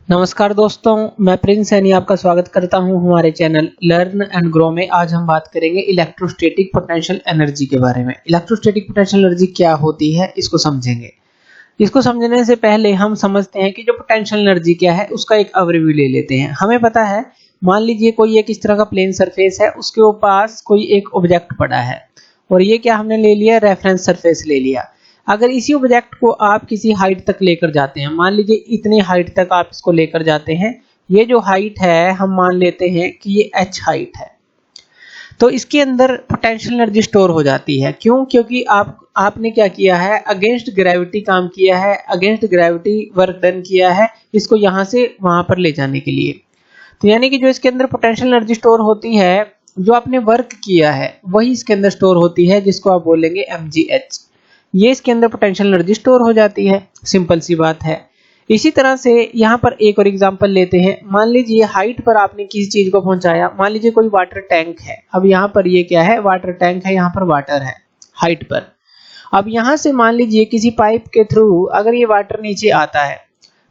नमस्कार दोस्तों, मैं प्रिंस सैनी आपका स्वागत करता हूं हमारे चैनल लर्न एंड ग्रो में। आज हम बात करेंगे इलेक्ट्रोस्टैटिक पोटेंशियल एनर्जी के बारे में। इलेक्ट्रोस्टैटिक पोटेंशियल एनर्जी क्या होती है, इसको समझेंगे। इसको समझने से पहले हम समझते हैं कि जो पोटेंशियल एनर्जी क्या है उसका एक ओवरव्यू ले लेते हैं। हमें पता है, मान लीजिए कोई एक इस तरह का प्लेन सरफेस है, उसके पास कोई एक ऑब्जेक्ट पड़ा है और ये क्या हमने ले लिया, रेफरेंस सरफेस ले लिया। अगर इसी ऑब्जेक्ट को आप किसी हाइट तक लेकर जाते हैं, मान लीजिए इतनी हाइट तक आप इसको लेकर जाते हैं, ये जो हाइट है हम मान लेते हैं कि ये h हाइट है, तो इसके अंदर पोटेंशियल एनर्जी स्टोर हो जाती है। क्यों? क्योंकि आपने क्या किया है, अगेंस्ट ग्रेविटी काम किया है, अगेंस्ट ग्रेविटी वर्क डन किया है इसको यहाँ से वहां पर ले जाने के लिए। तो यानी कि जो इसके अंदर पोटेंशियल एनर्जी स्टोर होती है, जो आपने वर्क किया है वही इसके अंदर स्टोर होती है, जिसको आप बोलेंगे mgh। ये इसके अंदर पोटेंशियल एनर्जी स्टोर हो जाती है। सिंपल सी बात है। इसी तरह से यहाँ पर एक और एग्जांपल लेते हैं। मान लीजिए हाइट पर आपने किसी चीज को पहुंचाया, मान लीजिए कोई वाटर टैंक है। अब यहाँ पर ये क्या है, वाटर टैंक है, यहाँ पर वाटर है हाइट पर। अब यहाँ से मान लीजिए किसी पाइप के थ्रू अगर ये वाटर नीचे आता है,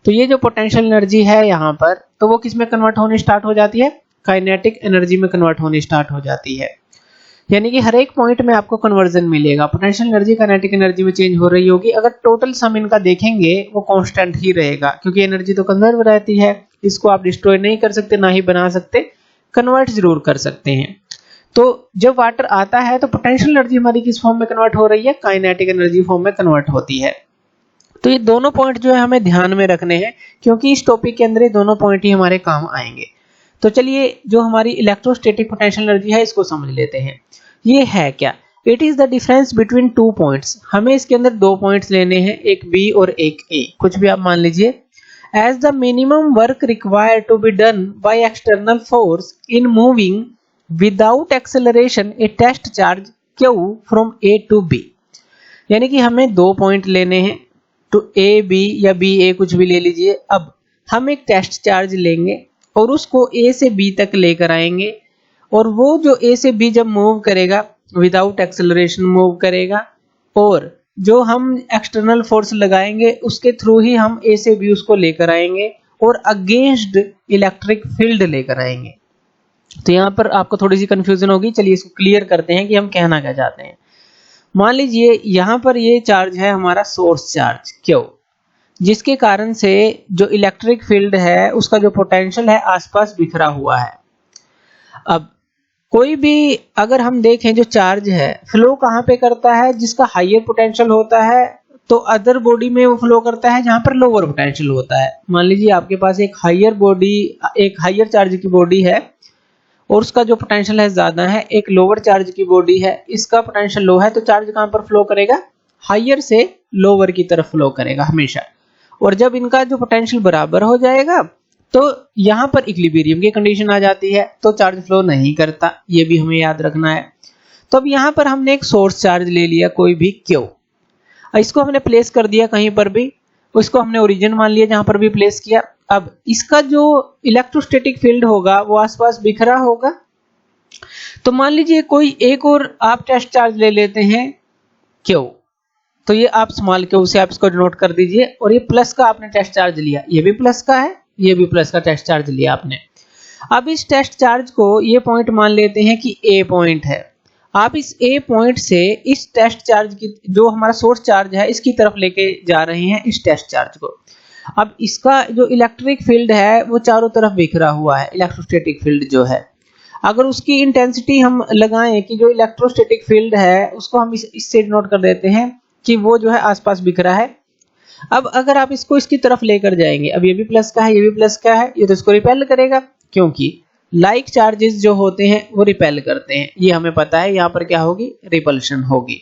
तो ये जो पोटेंशियल एनर्जी है यहाँ पर, तो वो किस में कन्वर्ट होने स्टार्ट हो जाती है, काइनेटिक एनर्जी में कन्वर्ट होने स्टार्ट हो जाती है। यानी कि हर एक पॉइंट में आपको कन्वर्जन मिलेगा। पोटेंशियल एनर्जी काइनेटिक एनर्जी में चेंज हो रही होगी। अगर टोटल सम इनका देखेंगे वो कांस्टेंट ही रहेगा, क्योंकि एनर्जी तो कंजर्व रहती है, इसको आप डिस्ट्रॉय नहीं कर सकते, ना ही बना सकते, कन्वर्ट जरूर कर सकते हैं। तो जब वाटर आता है तो पोटेंशियल एनर्जी हमारी किस फॉर्म में कन्वर्ट हो रही है, काइनेटिक एनर्जी फॉर्म में कन्वर्ट होती है। तो ये दोनों पॉइंट जो है हमें ध्यान में रखने हैं, क्योंकि इस टॉपिक के अंदर ये दोनों पॉइंट ही हमारे काम आएंगे। तो चलिए जो हमारी इलेक्ट्रोस्टैटिक पोटेंशियल एनर्जी है इसको समझ लेते हैं। ये है क्या, it is the difference between two points. हमें इसके अंदर दो पॉइंट्स लेने हैं, एक बी और एक ए, कुछ भी आप मान लीजिए। As the minimum work required to be done by external force in moving without acceleration a test charge Q from A to B. यानी कि हमें दो पॉइंट लेने हैं, टू ए बी या बी ए, कुछ भी ले लीजिए। अब हम एक टेस्ट चार्ज लेंगे और उसको ए से बी तक लेकर आएंगे, और वो जो ए से बी जब मूव करेगा विदाउट एक्सेलरेशन मूव करेगा, और जो हम एक्सटर्नल फोर्स लगाएंगे उसके थ्रू ही हम ए से बी उसको लेकर आएंगे और अगेंस्ट इलेक्ट्रिक फील्ड लेकर आएंगे। तो यहाँ पर आपको थोड़ी सी कंफ्यूजन होगी, चलिए इसको क्लियर करते हैं कि हम कहना क्या चाहते हैं। मान लीजिए यहाँ पर ये चार्ज है हमारा सोर्स चार्ज क्यू, जिसके कारण से जो इलेक्ट्रिक फील्ड है उसका जो पोटेंशियल है आसपास बिखरा हुआ है। अब कोई भी अगर हम देखें, जो चार्ज है फ्लो कहाँ पे करता है, जिसका हाइयर पोटेंशियल होता है तो अदर बॉडी में वो फ्लो करता है जहां पर लोअर पोटेंशियल होता है। मान लीजिए आपके पास एक हाइयर चार्ज की बॉडी है और उसका जो पोटेंशियल है ज्यादा है, एक लोअर चार्ज की बॉडी है, इसका पोटेंशियल लो है, तो चार्ज कहां पर फ्लो करेगा, हाइयर से लोअर की तरफ फ्लो करेगा हमेशा। और जब इनका जो पोटेंशियल बराबर हो जाएगा तो यहां पर इक्विलिब्रियम की कंडीशन आ जाती है, तो चार्ज फ्लो नहीं करता, ये भी हमें याद रखना है। तो अब यहां पर हमने एक सोर्स चार्ज ले लिया कोई भी क्यू, इसको हमने प्लेस कर दिया कहीं पर भी, उसको हमने ओरिजिन मान लिया जहां पर भी प्लेस किया। अब इसका जो इलेक्ट्रोस्टैटिक फील्ड होगा वो आसपास बिखरा होगा। तो मान लीजिए कोई एक और आप टेस्ट चार्ज ले लेते हैं क्यू, तो ये आप स्मॉल क्यू से आप इसको डिनोट कर दीजिए, और ये प्लस का आपने टेस्ट चार्ज लिया, ये भी प्लस का है, ये भी प्लस का टेस्ट चार्ज लिया आपने। अब इस टेस्ट चार्ज को ये पॉइंट मान लेते हैं कि ए पॉइंट है। आप इस ए पॉइंट से इस टेस्ट चार्ज की, जो हमारा सोर्स चार्ज है, इसकी तरफ लेके जा रहे हैं इस टेस्ट चार्ज को। अब इसका जो इलेक्ट्रिक फील्ड है वो चारों तरफ बिखरा हुआ है, इलेक्ट्रोस्टैटिक फील्ड जो है। अगर उसकी इंटेंसिटी हम लगाएं कि जो इलेक्ट्रोस्टैटिक फील्ड है उसको हम इससे डिनोट कर देते हैं कि वो जो है आसपास बिखरा है। अब अगर आप इसको इसकी तरफ लेकर जाएंगे, अब ये भी प्लस का है, ये भी प्लस का है, ये तो इसको रिपेल करेगा, क्योंकि लाइक चार्जेस जो होते हैं वो रिपेल करते हैं, ये हमें पता है। यहाँ पर क्या होगी, रिपल्शन होगी।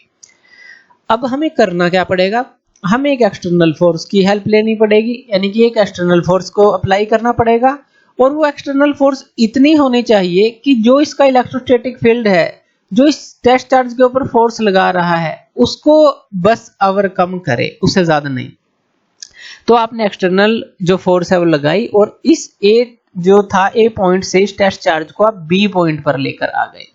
अब हमें करना क्या पड़ेगा, हमें एक एक्सटर्नल फोर्स की हेल्प लेनी पड़ेगी, यानी कि एक एक्सटर्नल फोर्स को अप्लाई करना पड़ेगा, और वो एक्सटर्नल फोर्स इतनी होनी चाहिए कि जो इसका इलेक्ट्रोस्टैटिक फील्ड है, जो इस टेस्ट चार्ज के ऊपर फोर्स लगा रहा है, उसको बस ओवरकम करे, उससे ज्यादा नहीं। तो आपने एक्सटर्नल जो फोर्स है वो लगाई, और इस ए जो था ए पॉइंट से इस टेस्ट चार्ज को आप बी पॉइंट पर लेकर आ गए।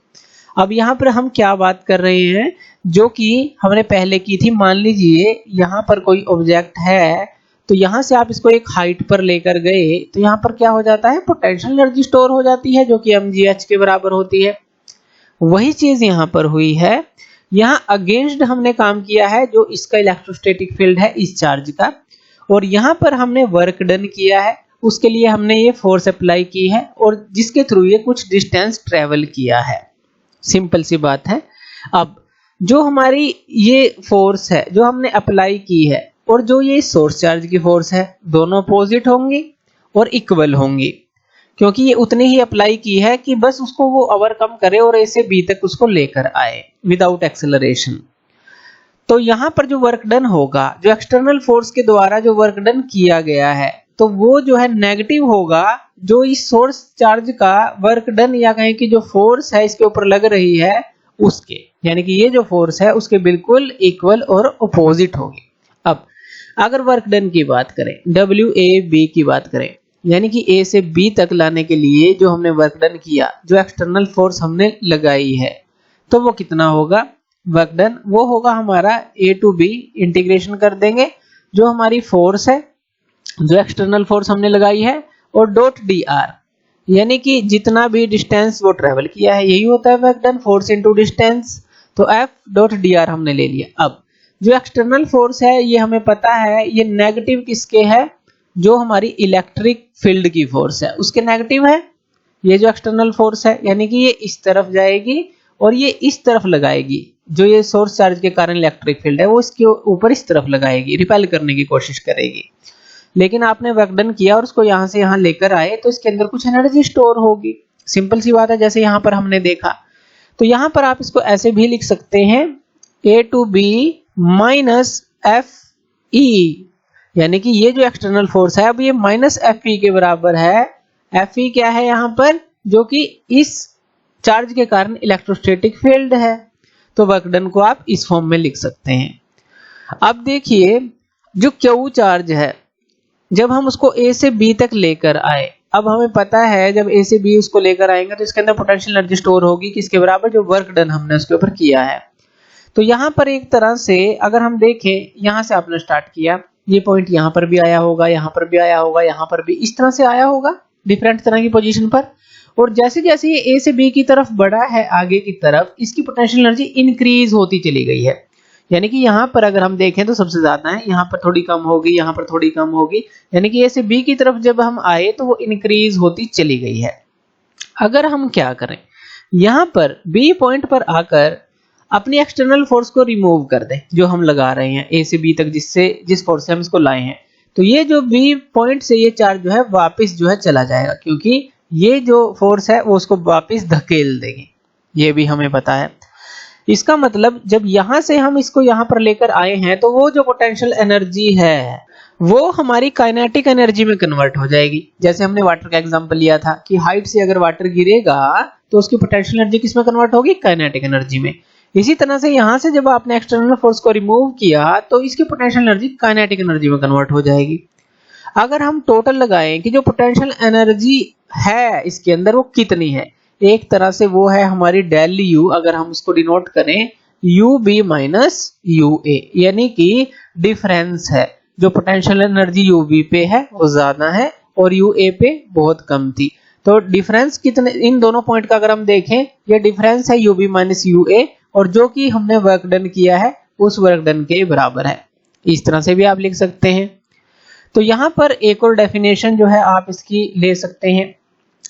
अब यहाँ पर हम क्या बात कर रहे हैं, जो कि हमने पहले की थी। मान लीजिए यहाँ पर कोई ऑब्जेक्ट है, तो यहां से आप इसको एक हाइट पर लेकर गए तो यहां पर क्या हो जाता है, पोटेंशियल एनर्जी स्टोर हो जाती है जो कि mgh के बराबर होती है। वही चीज यहां पर हुई है, यहां अगेंस्ट हमने काम किया है जो इसका इलेक्ट्रोस्टैटिक फील्ड है इस चार्ज का, और यहां पर हमने वर्क डन किया है, उसके लिए हमने ये फोर्स अप्लाई की है और जिसके थ्रू ये कुछ डिस्टेंस ट्रेवल किया है। सिंपल सी बात है। अब जो हमारी ये फोर्स है जो हमने अप्लाई की है और जो ये सोर्स चार्ज की फोर्स है, दोनों अपोजिट होंगी और इक्वल होंगी, क्योंकि ये उतनी ही अप्लाई की है कि बस उसको वो ओवरकम करे और ए से बी तक उसको लेकर आए विदाउट एक्सेलरेशन। तो यहां पर जो वर्क डन होगा, जो एक्सटर्नल फोर्स के द्वारा जो वर्क डन किया गया है, तो वो जो है नेगेटिव होगा जो इस सोर्स चार्ज का वर्क डन या कहें कि जो फोर्स है इसके ऊपर लग रही है उसके, यानी कि ये जो फोर्स है उसके बिल्कुल इक्वल और अपोजिट होगी। अब अगर वर्क डन की बात करें, WAB की बात करें, यानी कि A से B तक लाने के लिए जो हमने वर्क डन किया, जो एक्सटर्नल फोर्स हमने लगाई है, तो वो कितना होगा वर्क डन, वो होगा हमारा A to B, इंटीग्रेशन कर देंगे जो हमारी फोर्स है, जो एक्सटर्नल फोर्स हमने लगाई है, और डॉट dr, यानी कि जितना भी डिस्टेंस वो ट्रेवल किया है यही होता है work done, force into distance. तो F डॉट dr हमने ले लिया। अब जो एक्सटर्नल फोर्स है ये हमें पता है ये नेगेटिव किसके है, जो हमारी इलेक्ट्रिक फील्ड की फोर्स है उसके नेगेटिव है ये जो एक्सटर्नल फोर्स है, यानी कि ये इस तरफ जाएगी और ये इस तरफ लगाएगी, जो ये सोर्स चार्ज के कारण इलेक्ट्रिक फील्ड है वो इसके ऊपर इस तरफ लगाएगी, रिपेल करने की कोशिश करेगी। लेकिन आपने वर्क डन किया और उसको यहां से यहां लेकर आए तो इसके अंदर कुछ एनर्जी स्टोर होगी। सिंपल सी बात है, जैसे यहां पर हमने देखा। तो यहां पर आप इसको ऐसे भी लिख सकते हैं A to B minus FE, यानी कि ये जो एक्सटर्नल फोर्स है अब ये माइनस FE के बराबर है। FE क्या है यहां पर, जो कि इस चार्ज के कारण इलेक्ट्रोस्टैटिक फील्ड है। तो वर्क डन को आप इस फॉर्म में लिख सकते हैं। अब देखिए जो Q चार्ज है, जब हम उसको A से B तक लेकर आए, अब हमें पता है जब A से B उसको लेकर आएंगे तो इसके अंदर पोटेंशियल एनर्जी स्टोर होगी किसके बराबर, जो वर्क डन हमने उसके ऊपर किया है। तो यहां पर एक तरह से अगर हम देखें, यहां से आपने स्टार्ट किया, ये पॉइंट यहां पर भी आया होगा, यहां पर भी आया होगा, यहां पर भी इस तरह से आया होगा डिफरेंट तरह की पोजीशन पर, और जैसे जैसे ये A से B की तरफ बढ़ा है आगे की तरफ, इसकी पोटेंशियल एनर्जी इंक्रीज होती चली गई है। यानी कि यहां पर अगर हम देखें तो सबसे ज्यादा है, यहां पर थोड़ी कम होगी, यहां पर थोड़ी कम होगी, यानी कि A से B की तरफ जब हम आए तो वो इंक्रीज होती चली गई है। अगर हम क्या करें, यहां पर B पॉइंट पर आकर अपनी एक्सटर्नल फोर्स को रिमूव कर दें जो हम लगा रहे हैं A से B तक, जिस फोर्स से हम इसको लाए हैं, तो ये जो B पॉइंट से ये चार्ज जो है वापस जो है चला जाएगा, क्योंकि ये जो फोर्स है वो उसको वापस धकेल देगी, ये भी हमें पता है। इसका मतलब जब यहां से हम इसको यहां पर लेकर आए हैं तो वो जो पोटेंशियल एनर्जी है वो हमारी काइनेटिक एनर्जी में कन्वर्ट हो जाएगी। जैसे हमने वाटर का एग्जांपल लिया था कि हाइट से अगर वाटर गिरेगा तो उसकी पोटेंशियल एनर्जी किस में कन्वर्ट होगी, काइनेटिक एनर्जी में। इसी तरह से यहां से जब आपने एक्सटर्नल फोर्स को रिमूव किया तो इसकी पोटेंशियल एनर्जी काइनेटिक एनर्जी में कन्वर्ट हो जाएगी। अगर हम टोटल लगाएं कि जो पोटेंशियल एनर्जी है इसके अंदर वो कितनी है, एक तरह से वो है हमारी डेल यू, अगर हम उसको डिनोट करें UB माइनस UA, यानी कि डिफरेंस है, जो पोटेंशियल एनर्जी UB पे है वो ज्यादा है और UA पे बहुत कम थी। तो डिफरेंस कितने, इन दोनों पॉइंट का अगर हम देखें, ये डिफरेंस है UB माइनस UA, और जो कि हमने वर्क डन किया है उस वर्क डन के बराबर है। इस तरह से भी आप लिख सकते हैं। तो यहां पर एक और डेफिनेशन जो है आप इसकी ले सकते हैं,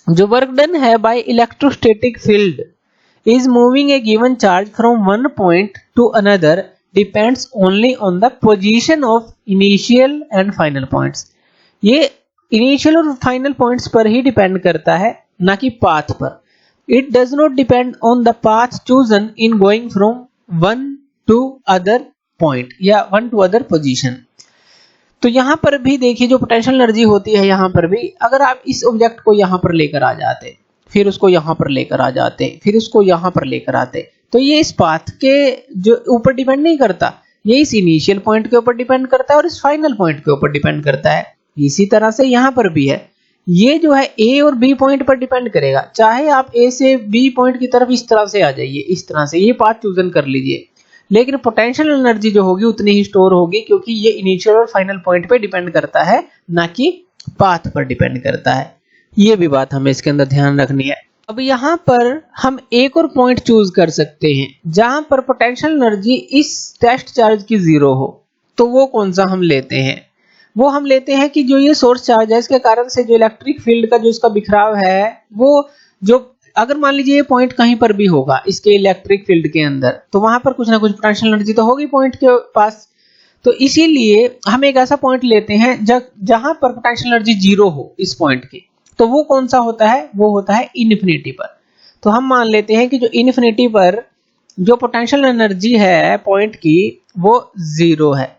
जो वर्क डन है by electrostatic field is moving A given charge from one point two another depends only on the position of initial and final points. ये इनिशियल और फाइनल पॉइंट्स पर ही डिपेंड करता है, ना कि पाथ पर। It does not depend on the path chosen in going from one to other point या one to other position। तो यहां पर भी देखिए जो पोटेंशियल एनर्जी होती है, यहां पर भी अगर आप इस ऑब्जेक्ट को यहां पर लेकर आ जाते, फिर उसको यहां पर लेकर आ जाते, फिर उसको यहां पर लेकर आते, तो ये इस पाथ के जो ऊपर डिपेंड नहीं करता, ये इस इनिशियल पॉइंट के ऊपर डिपेंड करता है और इस फाइनल पॉइंट के ऊपर डिपेंड करता है। इसी तरह से यहां पर भी है, ये जो है A और B पॉइंट पर डिपेंड करेगा। चाहे आप A से B पॉइंट की तरफ इस तरह से आ जाइए, इस तरह से ये पाथ चूजन कर लीजिए, लेकिन पोटेंशियल एनर्जी जो होगी उतनी ही स्टोर होगी, क्योंकि ये इनिशियल और फाइनल पॉइंट पे डिपेंड करता है, ना कि पाथ पर डिपेंड करता है। ये भी बात हमें इसके अंदर ध्यान रखनी है। अब यहाँ पर हम एक और पॉइंट चूज कर सकते हैं जहां पर पोटेंशियल एनर्जी इस टेस्ट चार्ज की 0 हो। तो वो कौन सा हम लेते हैं? वो हम लेते हैं कि जो ये सोर्स चार्ज है इसके कारण से जो इलेक्ट्रिक फील्ड का जो इसका बिखराव है, वो जो अगर मान लीजिए ये पॉइंट कहीं पर भी होगा इसके इलेक्ट्रिक फील्ड के अंदर, तो वहां पर कुछ ना कुछ पोटेंशियल एनर्जी तो होगी पॉइंट के पास। तो इसीलिए हम एक ऐसा पॉइंट लेते हैं जहां पर पोटेंशियल एनर्जी 0 हो इस पॉइंट की। तो वो कौन सा होता है? वो होता है इन्फिनिटी पर। तो हम मान लेते हैं कि जो इन्फिनिटी पर जो पोटेंशियल एनर्जी है पॉइंट की वो 0 है,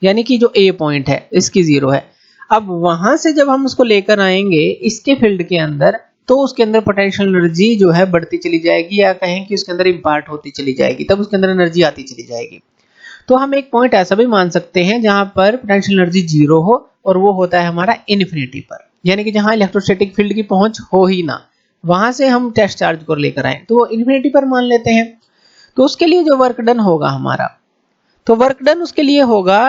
यानी कि जो ए पॉइंट है इसकी 0 है। अब वहां से जब हम उसको लेकर आएंगे इसके फील्ड के अंदर, तो उसके अंदर पोटेंशियल एनर्जी जो है बढ़ती चली जाएगी, या कहें कि उसके अंदर इंपार्ट होती चली जाएगी, तब उसके अंदर एनर्जी आती चली जाएगी। तो हम एक पॉइंट ऐसा भी मान सकते हैं जहां पर पोटेंशियल एनर्जी 0 हो, और वो होता है हमारा इन्फिनिटी पर, यानी कि जहां इलेक्ट्रोस्टैटिक फील्ड की पहुंच हो ही ना, वहां से हम टेस्ट चार्ज को लेकर आए तो वो इन्फिनिटी पर मान लेते हैं। तो उसके लिए जो वर्क डन होगा हमारा, तो वर्क डन उसके लिए होगा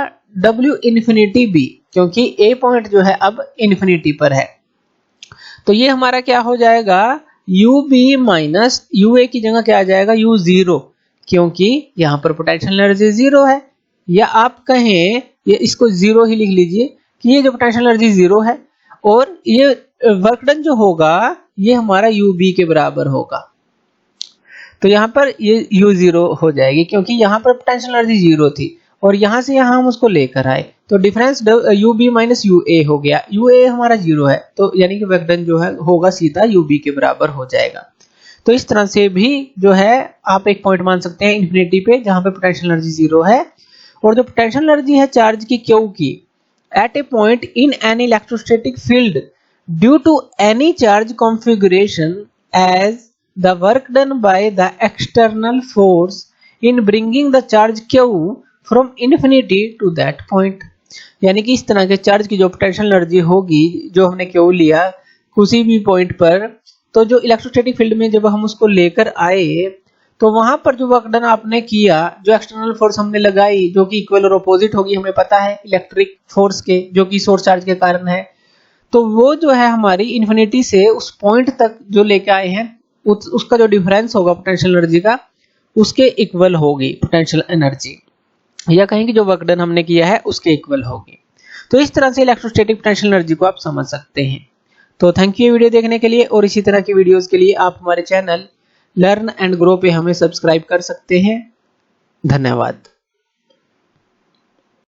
W इन्फिनिटी B, क्योंकि A पॉइंट जो है अब इन्फिनिटी पर है। तो ये हमारा क्या हो जाएगा? UB माइनस UA की जगह क्या आ जाएगा? U0, क्योंकि यहाँ पर पोटेंशियल एनर्जी 0 है, या आप कहें ये इसको 0 ही लिख लीजिए कि ये जो पोटेंशियल एनर्जी 0 है, और ये वर्क डन जो होगा ये हमारा UB के बराबर होगा। तो यहाँ पर ये U0 हो जाएगी, क्योंकि यहाँ पर पोटेंशियल एनर्जी 0 थी और यहाँ से यहाँ हम उसको लेकर आए, तो डिफरेंस UB माइनस UA हो गया। UA हमारा 0 है, तो यानी कि वर्क डन जो है होगा सीधा UB के बराबर हो जाएगा। तो इस तरह से भी जो है आप एक पॉइंट मान सकते हैं इन्फिनिटी पे, जहां पे पोटेंशियल एनर्जी 0 है, और जो पोटेंशियल एनर्जी है चार्ज की Q की at a point in an electrostatic field due to any charge configuration as the work done by the external force in bringing the charge Q from infinity to that point. यानी कि इस तरह के charge की जो potential energy होगी, जो हमने Q लिया किसी भी पॉइंट पर, तो जो इलेक्ट्रोस्टैटिक फील्ड में जब हम उसको लेकर आए, तो वहां पर जो वर्क डन आपने किया, जो एक्सटर्नल फोर्स हमने लगाई, जो कि इक्वल और अपोजिट होगी, हमें पता है इलेक्ट्रिक फोर्स के, जो कि सोर्स चार्ज के कारण है, तो वो जो है हमारी इन्फिनिटी से उस पॉइंट तक जो लेके आए हैं, उसका जो डिफरेंस होगा पोटेंशियल एनर्जी का, उसके इक्वल होगी पोटेंशियल एनर्जी, या कहें कि जो वर्क डन हमने किया है उसके इक्वल होगी। तो इस तरह से इलेक्ट्रोस्टैटिक पोटेंशियल एनर्जी को आप समझ सकते हैं। तो थैंक यू वीडियो देखने के लिए, और इसी तरह की वीडियोस के लिए आप हमारे चैनल लर्न एंड ग्रो पे हमें सब्सक्राइब कर सकते हैं। धन्यवाद।